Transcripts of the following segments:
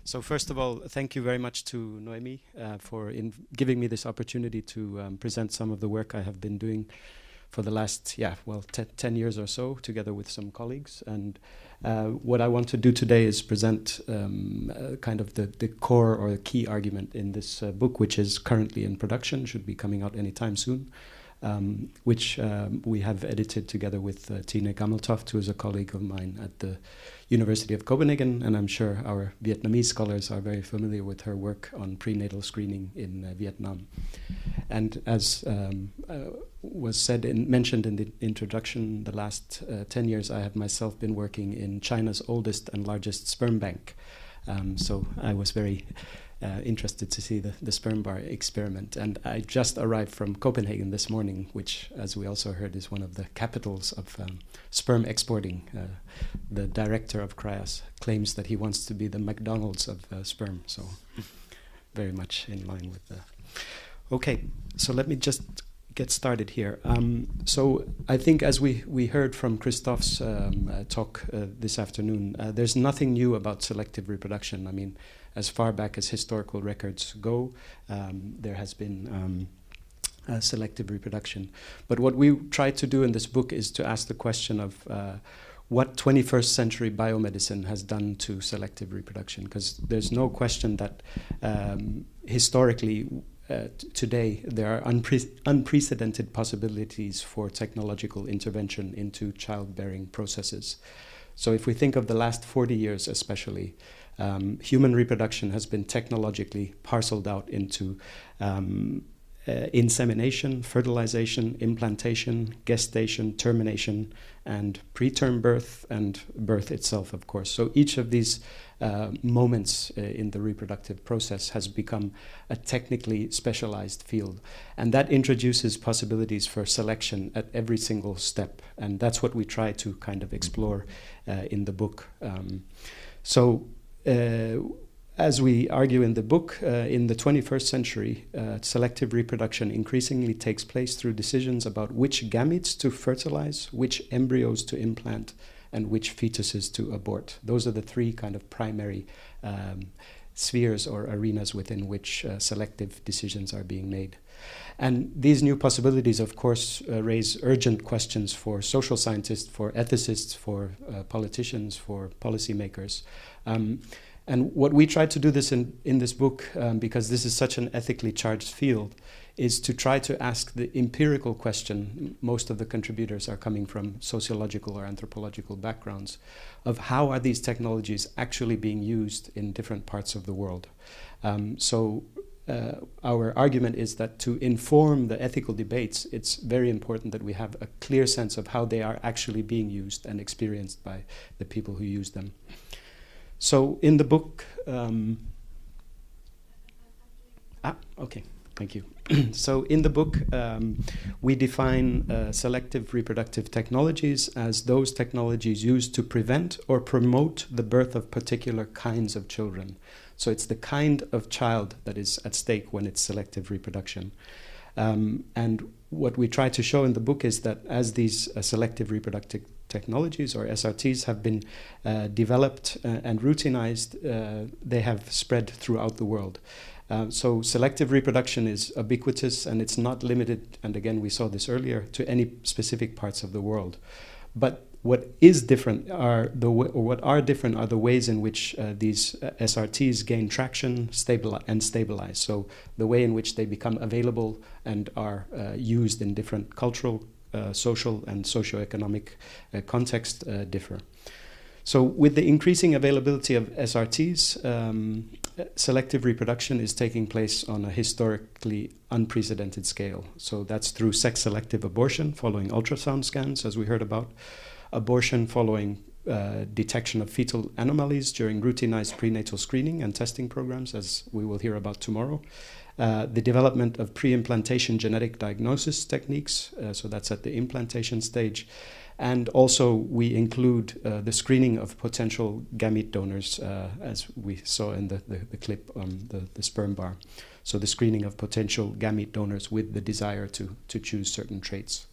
So first of all, thank you very much to Noemi for giving me this opportunity to present some of the work I have been doing for the last, 10 years or so, together with some colleagues. And what I want to do today is present kind of the core or the key argument in this book, which is currently in production, should be coming out anytime soon, which we have edited together with Tine Gammeltoft, who is a colleague of mine at the University of Copenhagen, and I'm sure our Vietnamese scholars are very familiar with her work on prenatal screening in Vietnam. And as was mentioned in the introduction, the last 10 years I have myself been working in China's oldest and largest sperm bank. So I was very interested to see the sperm bar experiment. And I just arrived from Copenhagen this morning, which, as we also heard, is one of the capitals of sperm exporting. The director of Cryas claims that he wants to be the McDonald's of sperm, so very much in line with the... Okay, so let me just get started here. So I think, as we heard from Christoph's talk this afternoon, there's nothing new about selective reproduction. I mean, as far back as historical records go, there has been selective reproduction. But what we try to do in this book is to ask the question of what 21st century biomedicine has done to selective reproduction, because there's no question that historically, today, there are unprecedented possibilities for technological intervention into childbearing processes. So if we think of the last 40 years especially, human reproduction has been technologically parceled out into insemination, fertilization, implantation, gestation, termination, and preterm birth, and birth itself, of course. So each of these moments in the reproductive process has become a technically specialized field. And that introduces possibilities for selection at every single step. And that's what we try to kind of explore in the book. As we argue in the book, in the 21st century, selective reproduction increasingly takes place through decisions about which gametes to fertilize, which embryos to implant, and which fetuses to abort. Those are the three kind of primary spheres or arenas within which selective decisions are being made. And these new possibilities, of course, raise urgent questions for social scientists, for ethicists, for politicians, for policymakers. And what we try to do this in this book, because this is such an ethically charged field, is to try to ask the empirical question. Most of the contributors are coming from sociological or anthropological backgrounds of how are these technologies actually being used in different parts of the world. Our argument is that to inform the ethical debates, it's very important that we have a clear sense of how they are actually being used and experienced by the people who use them. So in the book, okay, thank you. So in the book, we define selective reproductive technologies as those technologies used to prevent or promote the birth of particular kinds of children. So it's the kind of child that is at stake when it's selective reproduction. And what we try to show in the book is that as these selective reproductive technologies, or SRTs, have been developed and routinized, they have spread throughout the world. So selective reproduction is ubiquitous, and it's not limited, and again we saw this earlier, to any specific parts of the world. But what is different are the ways in which these SRTs gain traction, stabilize. So the way in which they become available and are used in different cultural, social, and socioeconomic contexts differ. So with the increasing availability of SRTs, selective reproduction is taking place on a historically unprecedented scale. So that's through sex-selective abortion following ultrasound scans, as we heard about, abortion following detection of fetal anomalies during routinized prenatal screening and testing programs, as we will hear about tomorrow, the development of pre-implantation genetic diagnosis techniques, so that's at the implantation stage, and also we include the screening of potential gamete donors, as we saw in the clip on the sperm bar. So the screening of potential gamete donors with the desire to choose certain traits.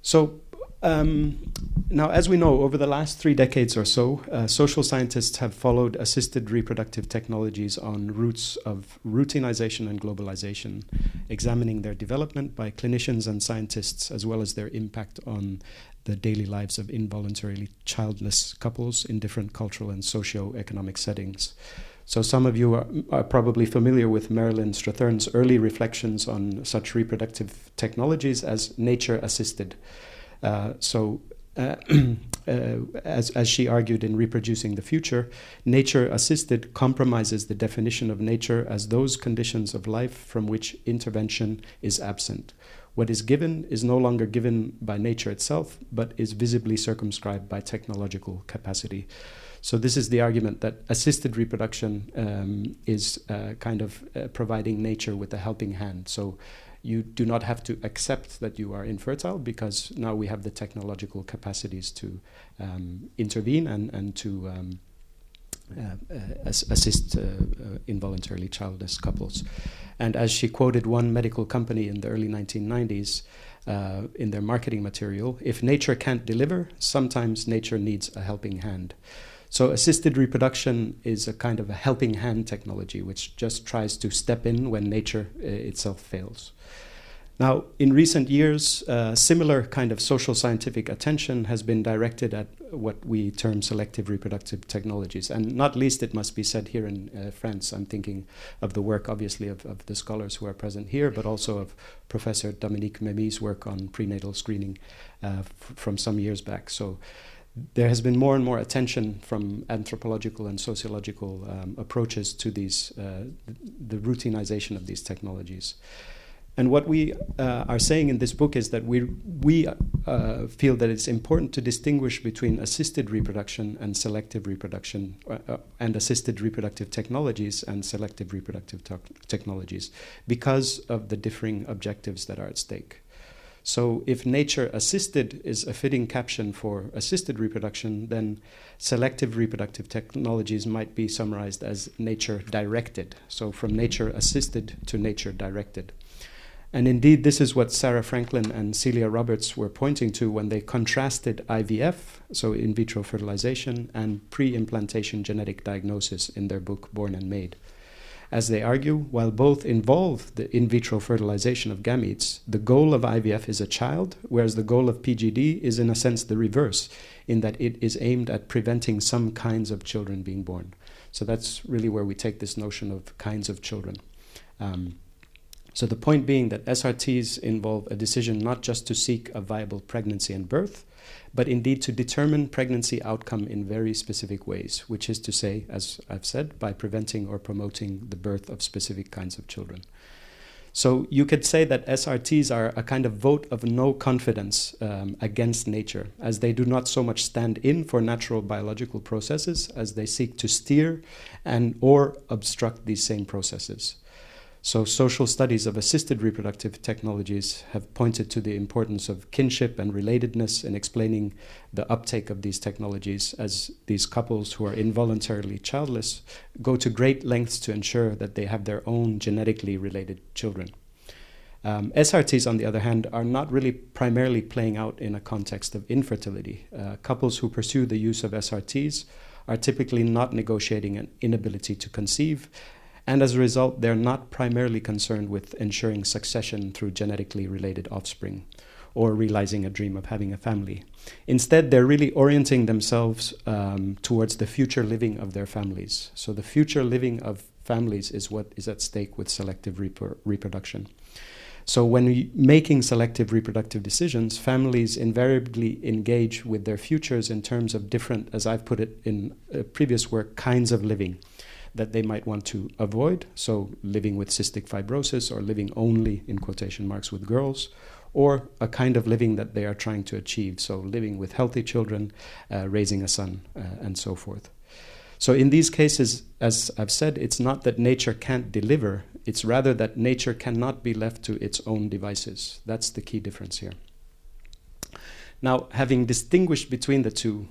So Now, as we know, over the last 3 decades or so, social scientists have followed assisted reproductive technologies on routes of routinization and globalization, examining their development by clinicians and scientists, as well as their impact on the daily lives of involuntarily childless couples in different cultural and socio-economic settings. So some of you are probably familiar with Marilyn Strathern's early reflections on such reproductive technologies as nature-assisted. As she argued in Reproducing the Future, nature-assisted compromises the definition of nature as those conditions of life from which intervention is absent. What is given is no longer given by nature itself, but is visibly circumscribed by technological capacity. So this is the argument that assisted reproduction is providing nature with a helping hand. So you do not have to accept that you are infertile, because now we have the technological capacities to intervene and to assist involuntarily childless couples. And as she quoted one medical company in the early 1990s in their marketing material, if nature can't deliver, sometimes nature needs a helping hand. So assisted reproduction is a kind of a helping hand technology which just tries to step in when nature itself fails. Now, in recent years, similar kind of social scientific attention has been directed at what we term selective reproductive technologies. And not least, it must be said here in France, I'm thinking of the work, obviously, of the scholars who are present here, but also of Professor Dominique Mémy's work on prenatal screening from some years back. So there has been more and more attention from anthropological and sociological approaches to these, the routinization of these technologies. And what we are saying in this book is that we feel that it's important to distinguish between assisted reproduction and selective reproduction, and assisted reproductive technologies and selective reproductive technologies, because of the differing objectives that are at stake. So if nature-assisted is a fitting caption for assisted reproduction, then selective reproductive technologies might be summarized as nature-directed. So from nature-assisted to nature-directed. And indeed, this is what Sarah Franklin and Celia Roberts were pointing to when they contrasted IVF, so in vitro fertilization, and pre-implantation genetic diagnosis in their book Born and Made. As they argue, while both involve the in vitro fertilization of gametes, the goal of IVF is a child, whereas the goal of PGD is in a sense the reverse, in that it is aimed at preventing some kinds of children being born. So that's really where we take this notion of kinds of children. So the point being that SRTs involve a decision not just to seek a viable pregnancy and birth, but indeed to determine pregnancy outcome in very specific ways, which is to say, as I've said, by preventing or promoting the birth of specific kinds of children. So you could say that SRTs are a kind of vote of no confidence against nature, as they do not so much stand in for natural biological processes as they seek to steer and or obstruct these same processes. So social studies of assisted reproductive technologies have pointed to the importance of kinship and relatedness in explaining the uptake of these technologies, as these couples who are involuntarily childless go to great lengths to ensure that they have their own genetically related children. SRTs, on the other hand, are not really primarily playing out in a context of infertility. Couples who pursue the use of SRTs are typically not negotiating an inability to conceive, and as a result, they're not primarily concerned with ensuring succession through genetically related offspring or realizing a dream of having a family. Instead, they're really orienting themselves towards the future living of their families. So the future living of families is what is at stake with selective reproduction. So when making selective reproductive decisions, families invariably engage with their futures in terms of different, as I've put it in previous work, kinds of living that they might want to avoid, so living with cystic fibrosis or living only, in quotation marks, with girls, or a kind of living that they are trying to achieve, so living with healthy children, raising a son, and so forth. So in these cases, as I've said, it's not that nature can't deliver, it's rather that nature cannot be left to its own devices. That's the key difference here. Now, having distinguished between the two,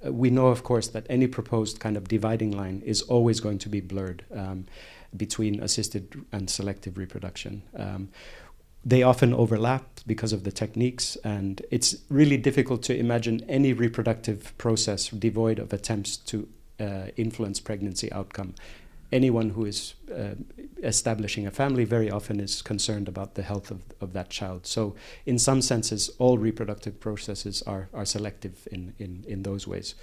we know, of course, that any proposed kind of dividing line is always going to be blurred between assisted and selective reproduction. they often overlap because of the techniques, and it's really difficult to imagine any reproductive process devoid of attempts to influence pregnancy outcome. Anyone who is establishing a family very often is concerned about the health of that child. So in some senses, all reproductive processes are selective in those ways.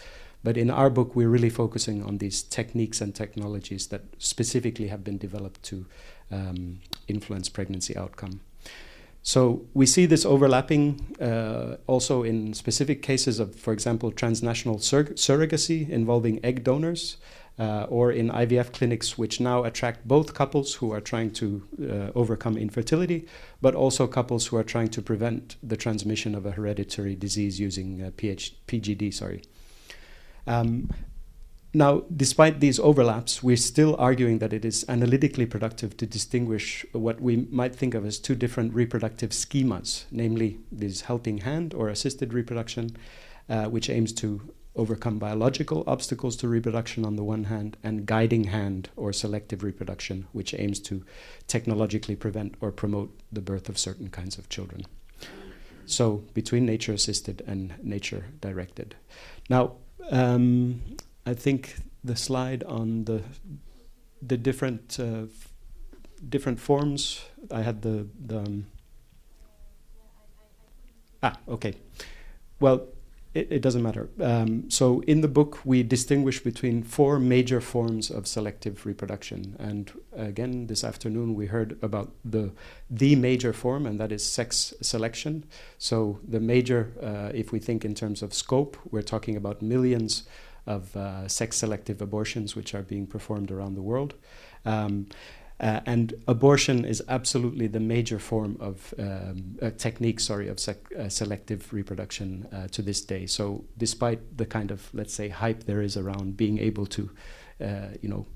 But in our book, we're really focusing on these techniques and technologies that specifically have been developed to influence pregnancy outcome. So we see this overlapping also in specific cases of, for example, transnational surrogacy involving egg donors, or in IVF clinics, which now attract both couples who are trying to overcome infertility, but also couples who are trying to prevent the transmission of a hereditary disease using PGD. Now, despite these overlaps, we're still arguing that it is analytically productive to distinguish what we might think of as two different reproductive schemas, namely this helping hand or assisted reproduction, which aims to overcome biological obstacles to reproduction on the one hand, and guiding hand or selective reproduction, which aims to technologically prevent or promote the birth of certain kinds of children. So between nature-assisted and nature-directed. Now, I think the slide on the different different forms. I had okay. Well, it doesn't matter. So in the book, we distinguish between four major forms of selective reproduction. And again, this afternoon, we heard about the major form, and that is sex selection. So the major, if we think in terms of scope, we're talking about millions of sex-selective abortions which are being performed around the world. And abortion is absolutely the major form of technique, of selective reproduction to this day. So despite the kind of, let's say, hype there is around being able to,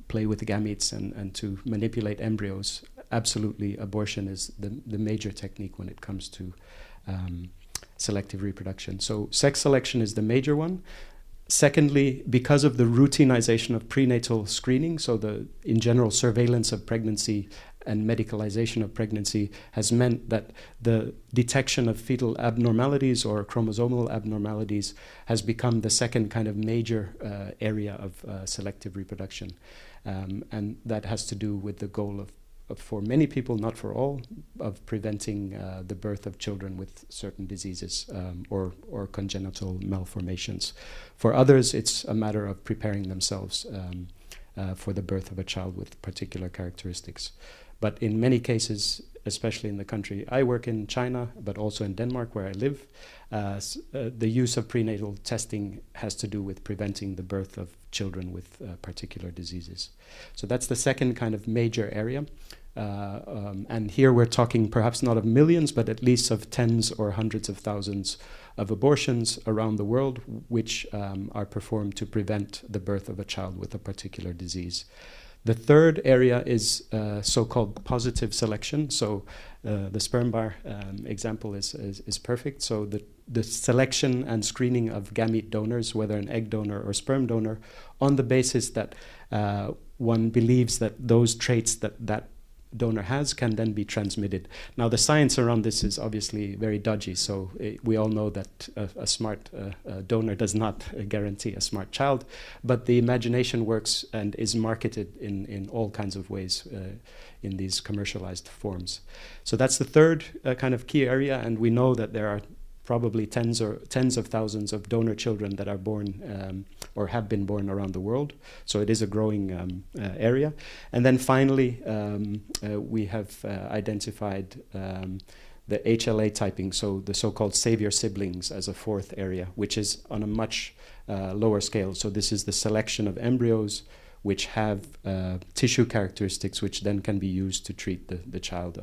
play with the gametes and to manipulate embryos, absolutely abortion is the major technique when it comes to selective reproduction. So sex selection is the major one. Secondly, because of the routinization of prenatal screening, so in general surveillance of pregnancy and medicalization of pregnancy has meant that the detection of fetal abnormalities or chromosomal abnormalities has become the second kind of major area of selective reproduction. And that has to do with the goal of, for many people, not for all, of preventing the birth of children with certain diseases or congenital malformations. For others, it's a matter of preparing themselves for the birth of a child with particular characteristics. But in many cases, especially in the country I work in, China, but also in Denmark where I live, the use of prenatal testing has to do with preventing the birth of children with particular diseases. So that's the second kind of major area. And here we're talking perhaps not of millions, but at least of tens or hundreds of thousands of abortions around the world, which are performed to prevent the birth of a child with a particular disease. The third area is so-called positive selection. So the sperm bar example is perfect. So the selection and screening of gamete donors, whether an egg donor or sperm donor, on the basis that one believes that those traits that donor has can then be transmitted. Now, the science around this is obviously very dodgy, so we all know that a smart donor does not guarantee a smart child, but the imagination works and is marketed in all kinds of ways in these commercialized forms. So that's the third kind of key area, and we know that there are probably tens of thousands of donor children that are born or have been born around the world. So it is a growing area. And then finally, we have identified the HLA typing, so the so-called savior siblings, as a fourth area, which is on a much lower scale. So this is the selection of embryos which have tissue characteristics which then can be used to treat the child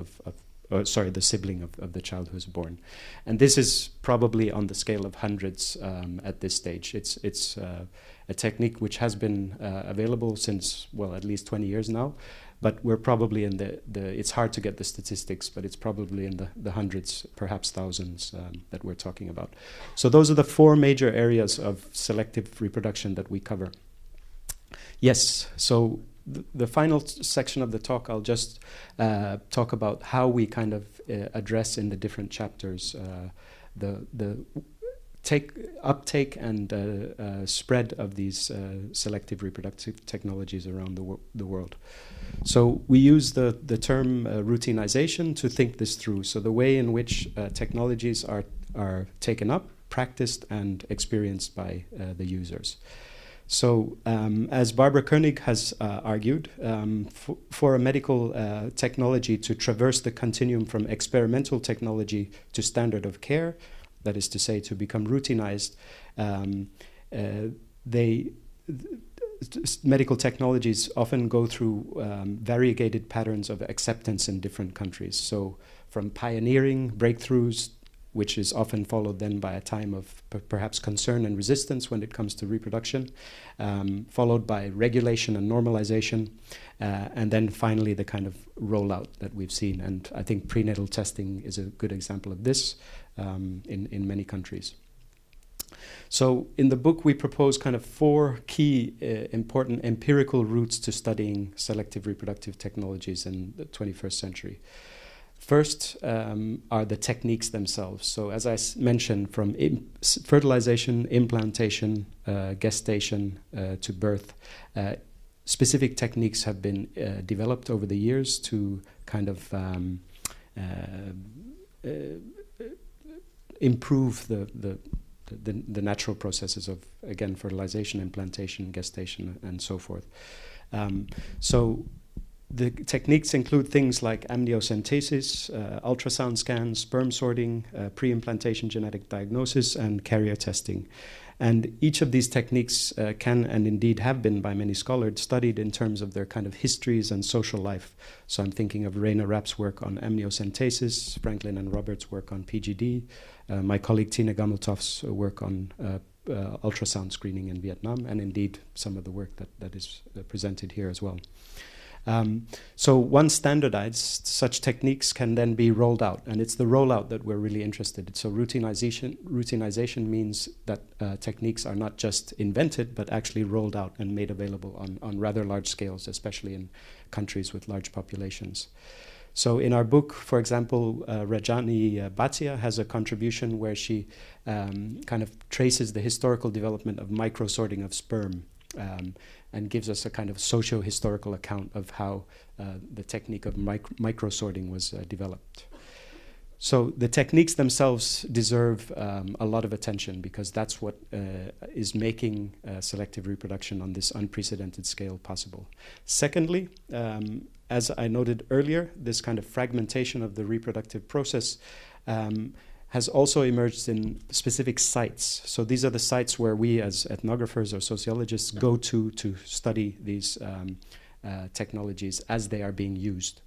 the sibling of the child who's born. And this is probably on the scale of hundreds at this stage. It's a technique which has been available since, well, at least 20 years now, but we're probably in it's hard to get the statistics, but it's probably in the hundreds, perhaps thousands that we're talking about. So those are the four major areas of selective reproduction that we cover. Yes, so the final section of the talk, I'll just talk about how we kind of address in the different chapters the uptake and spread of these selective reproductive technologies around the world. So we use the term routinization to think this through. So the way in which technologies are taken up, practiced, and experienced by the users. So as Barbara Koenig has argued, for a medical technology to traverse the continuum from experimental technology to standard of care, that is to say, to become routinized, medical technologies often go through variegated patterns of acceptance in different countries. So from pioneering breakthroughs, which is often followed then by a time of perhaps concern and resistance when it comes to reproduction, followed by regulation and normalization, and then finally the kind of rollout that we've seen. And I think prenatal testing is a good example of this in many countries. So in the book, we propose kind of 4 key important empirical routes to studying selective reproductive technologies in the 21st century. First are the techniques themselves. So as I mentioned, from fertilization, implantation, gestation to birth, specific techniques have been developed over the years to kind of improve the natural processes of, again, fertilization, implantation, gestation, and so forth. So the techniques include things like amniocentesis, ultrasound scans, sperm sorting, pre-implantation genetic diagnosis, and carrier testing. And each of these techniques can and indeed have been by many scholars studied in terms of their kind of histories and social life. So I'm thinking of Raina Rapp's work on amniocentesis, Franklin and Roberts' work on PGD, my colleague Tina Gameltoft's work on ultrasound screening in Vietnam, and indeed some of the work that is presented here as well. So once standardized, such techniques can then be rolled out, and it's the rollout that we're really interested in. So routinization means that techniques are not just invented, but actually rolled out and made available on rather large scales, especially in countries with large populations. So in our book, for example, Rajani Bhatia has a contribution where she kind of traces the historical development of microsorting of sperm, and gives us a kind of socio-historical account of how the technique of microsorting was developed. So the techniques themselves deserve a lot of attention, because that's what is making selective reproduction on this unprecedented scale possible. Secondly, as I noted earlier, this kind of fragmentation of the reproductive process has also emerged in specific sites. So these are the sites where we as ethnographers or sociologists go to study these technologies as they are being used.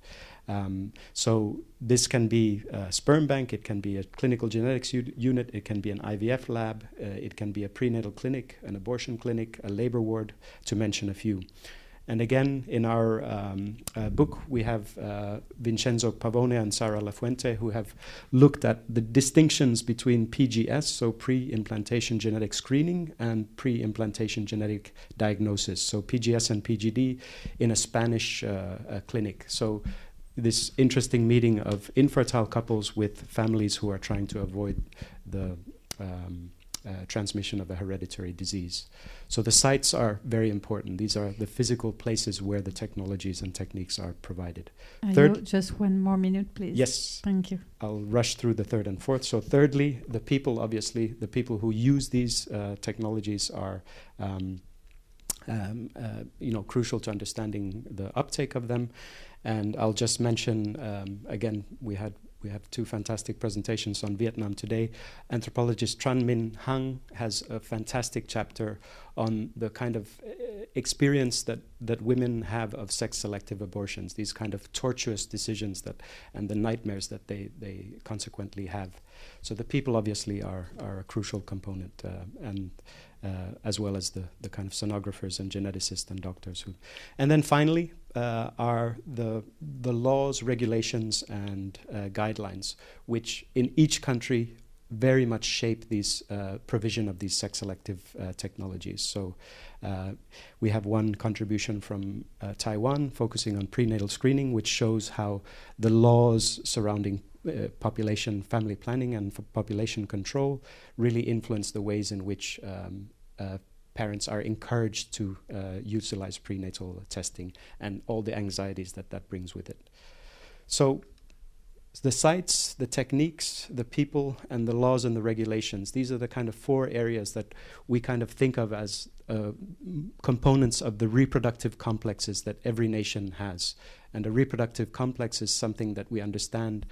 So this can be a sperm bank, it can be a clinical genetics unit, it can be an IVF lab, it can be a prenatal clinic, an abortion clinic, a labor ward, to mention a few. And again, in our book, we have Vincenzo Pavone and Sara Lafuente, who have looked at the distinctions between PGS, so pre-implantation genetic screening, and pre-implantation genetic diagnosis, so PGS and PGD in a Spanish clinic. So this interesting meeting of infertile couples with families who are trying to avoid the transmission of a hereditary disease. So the sites are very important. These are the physical places where the technologies and techniques are provided. Third, just 1 more minute, please. Yes. Thank you. I'll rush through the third and fourth. So thirdly, the people, obviously, the people who use these technologies are crucial to understanding the uptake of them. And I'll just mention, again, we have 2 fantastic presentations on Vietnam today. Anthropologist Tran Minh Hang has a fantastic chapter on the kind of experience that women have of sex-selective abortions, these kind of tortuous decisions and the nightmares that they consequently have. So the people obviously are a crucial component, and as well as the kind of sonographers and geneticists and doctors. And then finally are the laws, regulations, and guidelines, which in each country very much shape these provision of these sex-selective technologies. So we have one contribution from Taiwan focusing on prenatal screening, which shows how the laws surrounding population family planning and population control really influence the ways in which parents are encouraged to utilize prenatal testing and all the anxieties that that brings with it. So the sites, the techniques, the people, and the laws and the regulations, these are the kind of 4 areas that we kind of think of as components of the reproductive complexes that every nation has. And a reproductive complex is something that we understand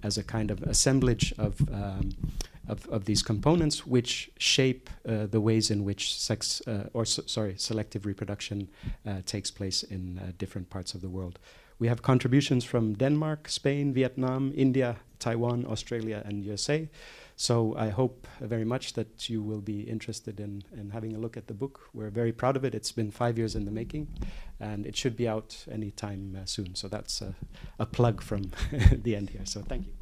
as a kind of assemblage of these components which shape the ways in which selective reproduction takes place in different parts of the world. We have contributions from Denmark, Spain, Vietnam, India, Taiwan, Australia, and USA. So I hope very much that you will be interested in having a look at the book. We're very proud of it. It's been 5 years in the making, and it should be out anytime soon. So that's a plug from the end here. So thank you.